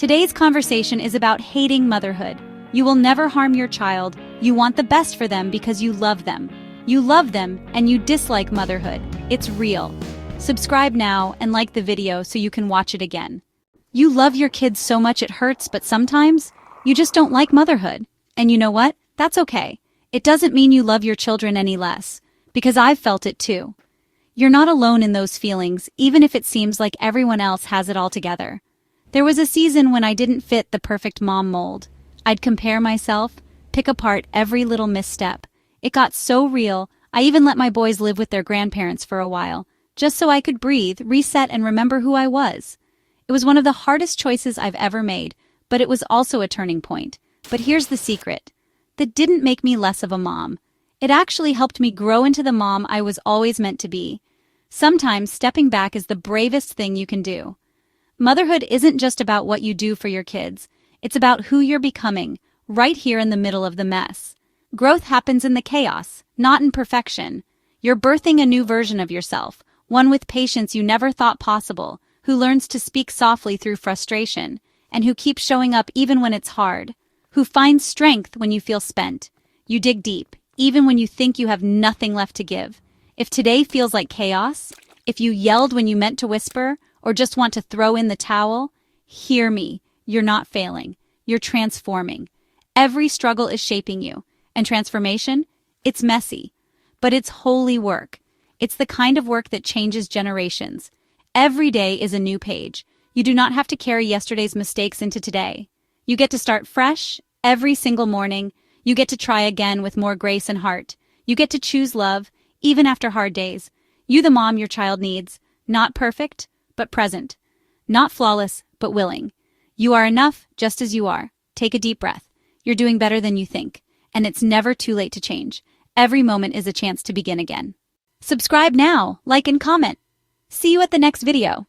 Today's conversation is about hating motherhood. You will never harm your child. You want the best for them because you love them. You love them and you dislike motherhood. It's real. Subscribe now and like the video so you can watch it again. You love your kids so much it hurts, but sometimes you just don't like motherhood. And you know what? That's okay. It doesn't mean you love your children any less, because I've felt it too. You're not alone in those feelings, even if it seems like everyone else has it all together. There was a season when I didn't fit the perfect mom mold. I'd compare myself, pick apart every little misstep. It got so real, I even let my boys live with their grandparents for a while, just so I could breathe, reset, and remember who I was. It was one of the hardest choices I've ever made, but it was also a turning point. But here's the secret. That didn't make me less of a mom. It actually helped me grow into the mom I was always meant to be. Sometimes stepping back is the bravest thing you can do. Motherhood isn't just about what you do for your kids. It's about who you're becoming, right here in the middle of the mess. Growth happens in the chaos, not in perfection. You're birthing a new version of yourself, one with patience you never thought possible, who learns to speak softly through frustration, and who keeps showing up even when it's hard, who finds strength when you feel spent. You dig deep, even when you think you have nothing left to give. If today feels like chaos, if you yelled when you meant to whisper, or just want to throw in the towel, hear me. You're not failing. You're transforming. Every struggle is shaping you. And transformation? It's messy. But it's holy work. It's the kind of work that changes generations. Every day is a new page. You do not have to carry yesterday's mistakes into today. You get to start fresh every single morning. You get to try again with more grace and heart. You get to choose love, even after hard days. You the mom your child needs. Not perfect, but present. Not flawless, but willing. You are enough just as you are. Take a deep breath. You're doing better than you think. And it's never too late to change. Every moment is a chance to begin again. Subscribe now, like and comment. See you at the next video.